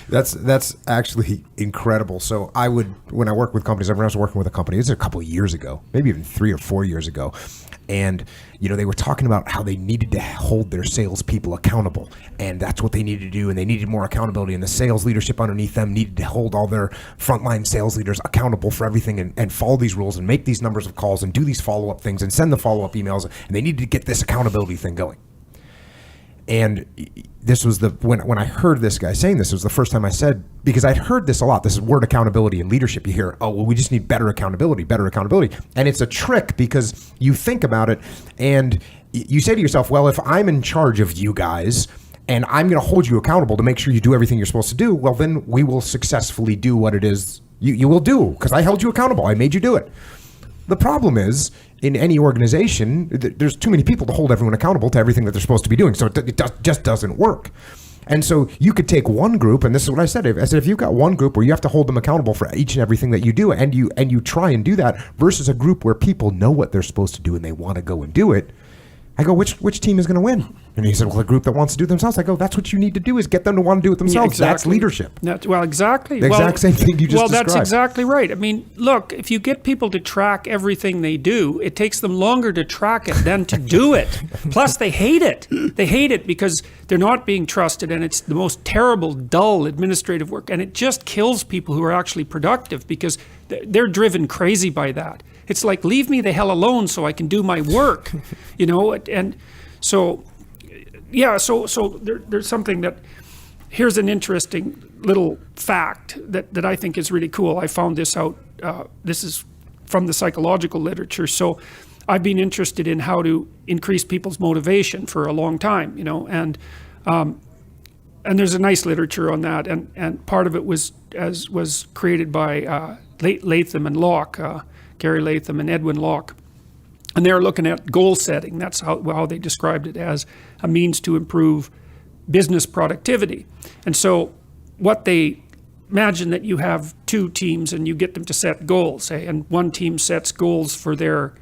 That's actually incredible. So when I work with companies, I was working with a company, this is a couple of years ago, maybe even 3 or 4 years ago. And, they were talking about how they needed to hold their salespeople accountable. And that's what they needed to do. And they needed more accountability. And the sales leadership underneath them needed to hold all their frontline sales leaders accountable for everything and follow these rules and make these numbers of calls and do these follow-up things and send the follow-up emails. And they needed to get this accountability thing going. And this was when I heard this guy saying this, it was the first time I said, because I'd heard this a lot, this is word accountability and leadership. You hear, oh, well, we just need better accountability. And it's a trick because you think about it and you say to yourself, well, if I'm in charge of you guys and I'm going to hold you accountable to make sure you do everything you're supposed to do, well, then we will successfully do what it is you will do because I held you accountable. I made you do it. The problem is, in any organization, there's too many people to hold everyone accountable to everything that they're supposed to be doing. So it just doesn't work. And so you could take one group, and this is what I said. I said, if you've got one group where you have to hold them accountable for each and everything that you do, and you try and do that, versus a group where people know what they're supposed to do and they want to go and do it, I go, which team is going to win? And he said, well, the group that wants to do it themselves. I go, that's what you need to do is get them to want to do it themselves. Yeah, exactly. That's leadership. Exactly. The exact same thing you just described. Well, that's exactly right. I mean, look, if you get people to track everything they do, it takes them longer to track it than to do it. Plus, they hate it. They hate it because they're not being trusted, and it's the most terrible, dull administrative work. And it just kills people who are actually productive because they're driven crazy by that. It's like, leave me the hell alone so I can do my work, and so, yeah, so there's something that, here's an interesting little fact that I think is really cool. I found this out, this is from the psychological literature. So I've been interested in how to increase people's motivation for a long time, and there's a nice literature on that. And part of it was created by Latham and Locke, Gary Latham and Edwin Locke. And they're looking at goal setting. That's how they described it, as a means to improve business productivity. And so what they imagine that you have two teams and you get them to set goals, say, and one team sets goals for their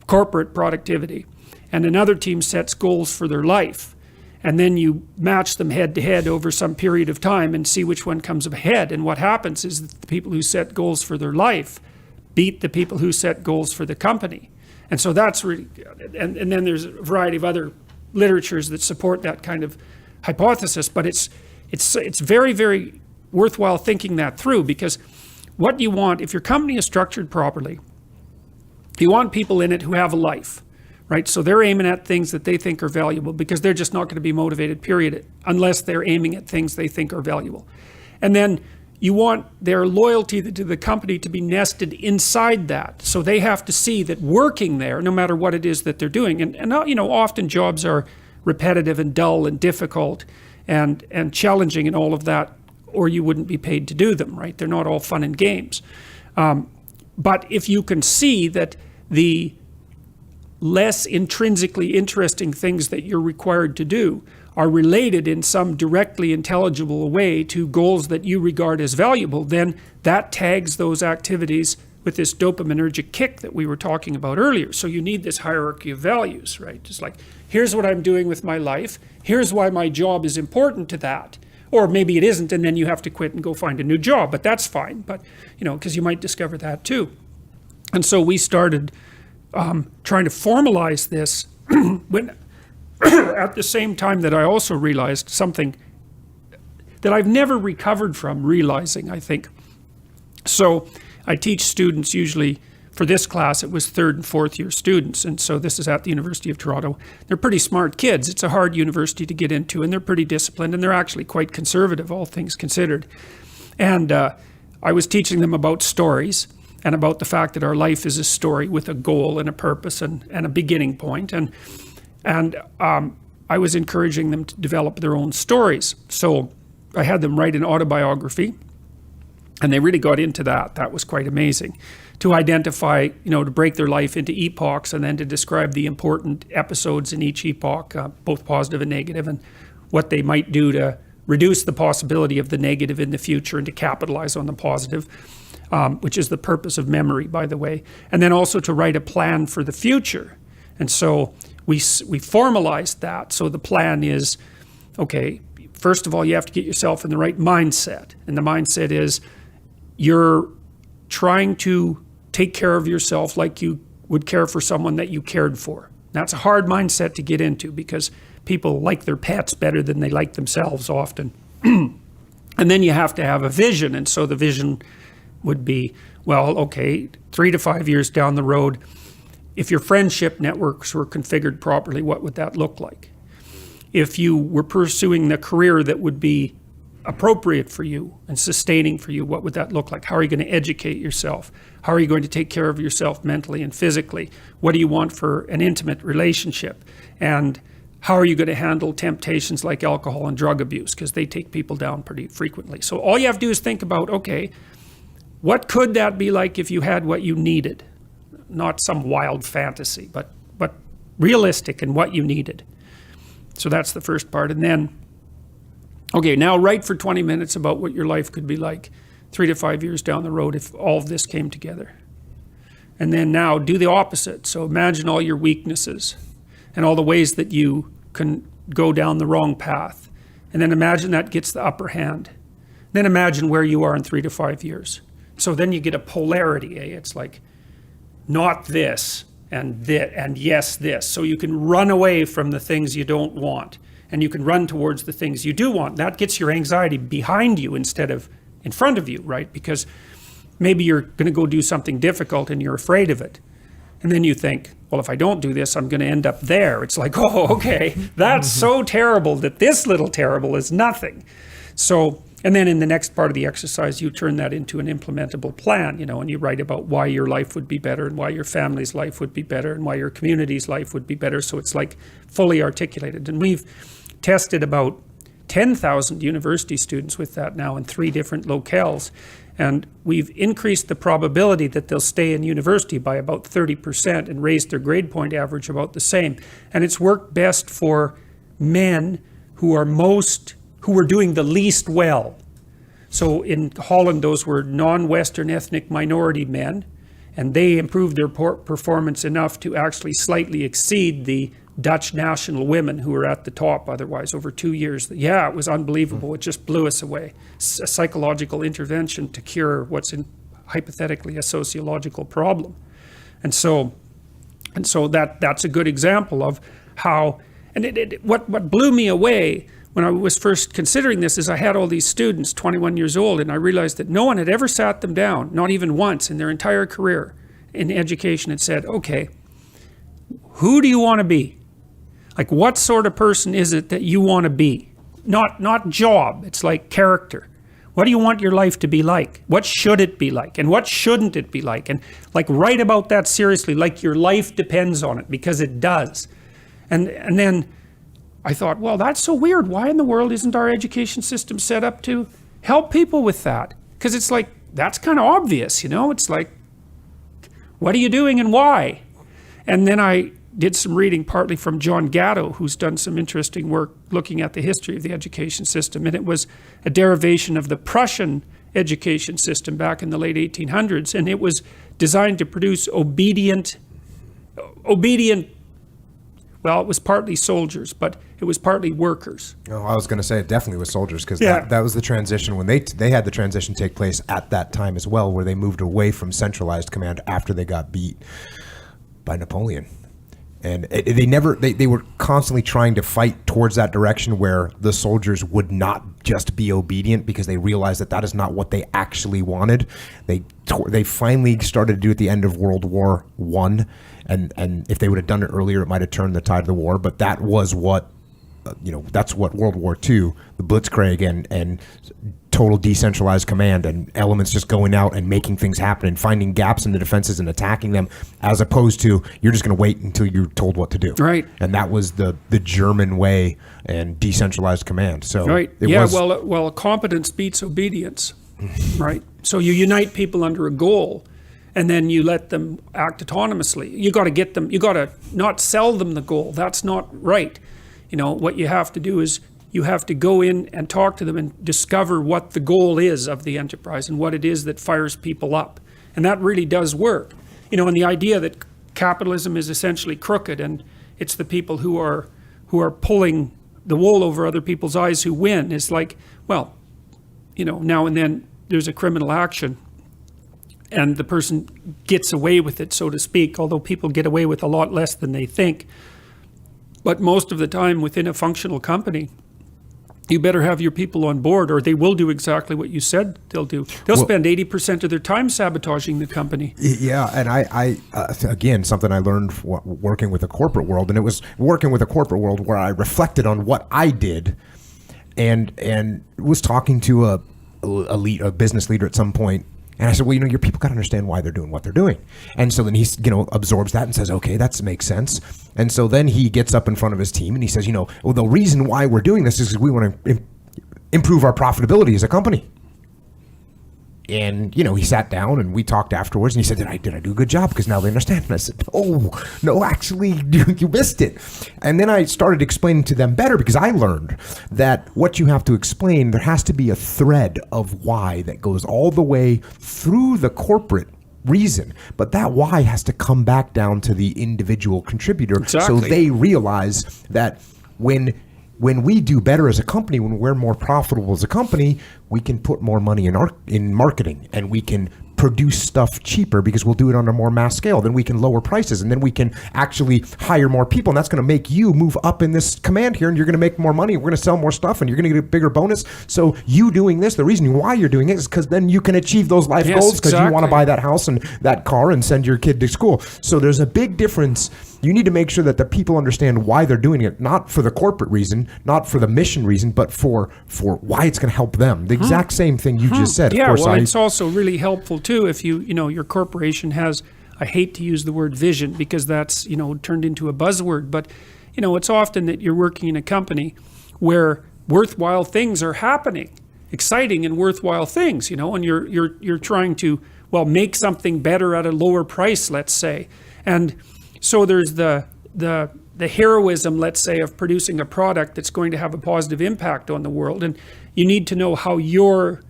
corporate productivity and another team sets goals for their life. And then you match them head to head over some period of time and see which one comes ahead. And what happens is that the people who set goals for their life beat the people who set goals for the company. And so that's really good. And then there's a variety of other literatures that support that kind of hypothesis, but it's very, very worthwhile thinking that through, because what you want, if your company is structured properly, you want people in it who have a life, right? So they're aiming at things that they think are valuable, because they're just not going to be motivated, period, unless they're aiming at things they think are valuable. And then you want their loyalty to the company to be nested inside that. So they have to see that working there, no matter what it is that they're doing, and often jobs are repetitive and dull and difficult and challenging and all of that, or you wouldn't be paid to do them, right? They're not all fun and games. But if you can see that the less intrinsically interesting things that you're required to do are related in some directly intelligible way to goals that you regard as valuable, then that tags those activities with this dopaminergic kick that we were talking about earlier. So you need this hierarchy of values, right? Just like, here's what I'm doing with my life. Here's why my job is important to that. Or maybe it isn't, and then you have to quit and go find a new job, but that's fine. But, because you might discover that too. And so we started trying to formalize this when at the same time that I also realized something that I've never recovered from realizing, I think. So I teach students, usually for this class, it was 3rd and 4th year students. And so this is at the University of Toronto. They're pretty smart kids. It's a hard university to get into, and they're pretty disciplined, and they're actually quite conservative, all things considered. And I was teaching them about stories and about the fact that our life is a story with a goal and a purpose and a beginning point. And I was encouraging them to develop their own stories. So I had them write an autobiography, and they really got into that. That was quite amazing. To identify, to break their life into epochs, and then to describe the important episodes in each epoch, both positive and negative, and what they might do to reduce the possibility of the negative in the future and to capitalize on the positive, which is the purpose of memory, by the way. And then also to write a plan for the future. And so we formalized that. So the plan is, okay, first of all, you have to get yourself in the right mindset. And the mindset is you're trying to take care of yourself like you would care for someone that you cared for. That's a hard mindset to get into because people like their pets better than they like themselves often. And then you have to have a vision. And so the vision would be, well, okay, 3 to 5 years down the road, if your friendship networks were configured properly, what would that look like? If you were pursuing the career that would be appropriate for you and sustaining for you, what would that look like? How are you going to educate yourself? How are you going to take care of yourself mentally and physically? What do you want for an intimate relationship? And how are you going to handle temptations like alcohol and drug abuse? Because they take people down pretty frequently. So all you have to do is think about, okay, what could that be like if you had what you needed? Not some wild fantasy, but realistic in what you needed. So that's the first part. And then, okay, now write for 20 minutes about what your life could be like 3 to 5 years down the road if all of this came together. And then now do the opposite. So imagine all your weaknesses and all the ways that you can go down the wrong path. And then imagine that gets the upper hand. Then imagine where you are in 3 to 5 years. So then you get a polarity. It's like not this and yes this. So you can run away from the things you don't want and you can run towards the things you do want. That gets your anxiety behind you instead of in front of you, right? Because maybe you're going to go do something difficult and you're afraid of it. And then you think, well, if I don't do this, I'm going to end up there. It's like, oh, okay, that's so terrible that this little terrible is nothing. So, and then in the next part of the exercise, you turn that into an implementable plan, and you write about why your life would be better and why your family's life would be better and why your community's life would be better. So it's like fully articulated. And we've tested about 10,000 university students with that now in 3 different locales. And we've increased the probability that they'll stay in university by about 30% and raised their grade point average about the same. And it's worked best for men who were doing the least well. So in Holland, those were non-Western ethnic minority men, and they improved their performance enough to actually slightly exceed the Dutch national women who were at the top otherwise over 2 years. Yeah, it was unbelievable. It just blew us away. A psychological intervention to cure what's hypothetically a sociological problem. And so that's a good example of how, and what blew me away when I was first considering this is I had all these students, 21 years old, and I realized that no one had ever sat them down, not even once in their entire career in education, and said, okay, who do you want to be? Like, what sort of person is it that you want to be? Not job, it's like character. What do you want your life to be like? What should it be like? And what shouldn't it be like? And like, write about that seriously, like your life depends on it, because it does. And then I thought, well, that's so weird. Why in the world isn't our education system set up to help people with that? Because it's like, that's kind of obvious, It's like, what are you doing and why? And then I did some reading partly from John Gatto, who's done some interesting work looking at the history of the education system. And it was a derivation of the Prussian education system back in the late 1800s. And it was designed to produce obedient, well, it was partly soldiers, but it was partly workers. Oh, I was going to say it definitely was soldiers, because that was the transition when they had the transition take place at that time as well, where they moved away from centralized command after they got beat by Napoleon. And they were constantly trying to fight towards that direction where the soldiers would not just be obedient, because they realized that is not what they actually wanted. They finally started to do at the end of World War I, and if they would have done it earlier, it might have turned the tide of the war. But that was what, that's what World War II, the Blitzkrieg and total decentralized command and elements just going out and making things happen and finding gaps in the defenses and attacking them, as opposed to you're just going to wait until you're told what to do. Right. And that was the German way and decentralized command. So right. Well, competence beats obedience. Right. So you unite people under a goal, and then you let them act autonomously. You got to not sell them the goal. That's not right. What you have to do is you have to go in and talk to them and discover what the goal is of the enterprise and what it is that fires people up. And that really does work. And the idea that capitalism is essentially crooked and it's the people who are pulling the wool over other people's eyes who win. It's like, well, now and then there's a criminal action and the person gets away with it, so to speak, although people get away with a lot less than they think. But most of the time within a functional company, you better have your people on board or they will do exactly what you said they'll do. They'll spend 80% of their time sabotaging the company. Yeah, and I again, something I learned working with the corporate world, and it was working with a corporate world where I reflected on what I did and was talking to a business leader at some point. And I said, well, your people got to understand why they're doing what they're doing. And so then he, absorbs that and says, okay, that makes sense. And so then he gets up in front of his team and he says, well, the reason why we're doing this is because we want to improve our profitability as a company. And, he sat down and we talked afterwards and he said, did I do a good job? Because now they understand. And I said, oh, no, actually, you missed it. And then I started explaining to them better because I learned that what you have to explain, there has to be a thread of why that goes all the way through the corporate reason. But that why has to come back down to the individual contributor. Exactly. So they realize that when we do better as a company, when we're more profitable as a company, we can put more money in marketing and we can produce stuff cheaper because we'll do it on a more mass scale. Then we can lower prices and then we can actually hire more people. And that's going to make you move up in this command here and you're going to make more money. We're going to sell more stuff and you're going to get a bigger bonus. So you doing this, the reason why you're doing it is because then you can achieve those life goals because you want to buy that house and that car and send your kid to school. So there's a big difference. You need to make sure that the people understand why they're doing it, not for the corporate reason, not for the mission reason, but for why it's going to help them. The exact same thing you just said. Yeah, of course, it's also really helpful too if your corporation has, I hate to use the word vision because that's, turned into a buzzword, but, it's often that you're working in a company where worthwhile things are happening, exciting and worthwhile things, and you're trying to, make something better at a lower price, let's say. And so there's the heroism, let's say, of producing a product that's going to have a positive impact on the world. And you need to know how your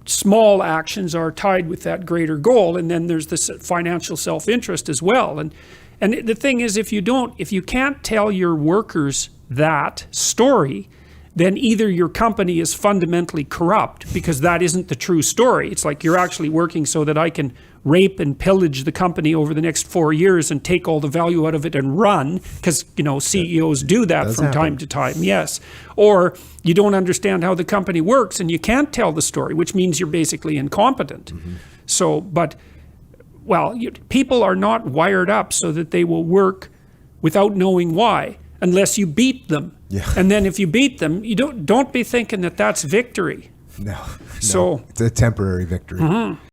small actions are tied with that greater goal. And then there's this financial self-interest as well. And the thing is, if you can't tell your workers that story, then either your company is fundamentally corrupt because that isn't the true story. It's like you're actually working so that I can rape and pillage the company over the next 4 years and take all the value out of it and run because, CEOs do that from time to time. Yes. Or you don't understand how the company works and you can't tell the story, which means you're basically incompetent. Mm-hmm. So, people are not wired up so that they will work without knowing why, unless you beat them. Yeah. And then if you beat them, you don't be thinking that that's victory. No. So it's a temporary victory. Mm-hmm.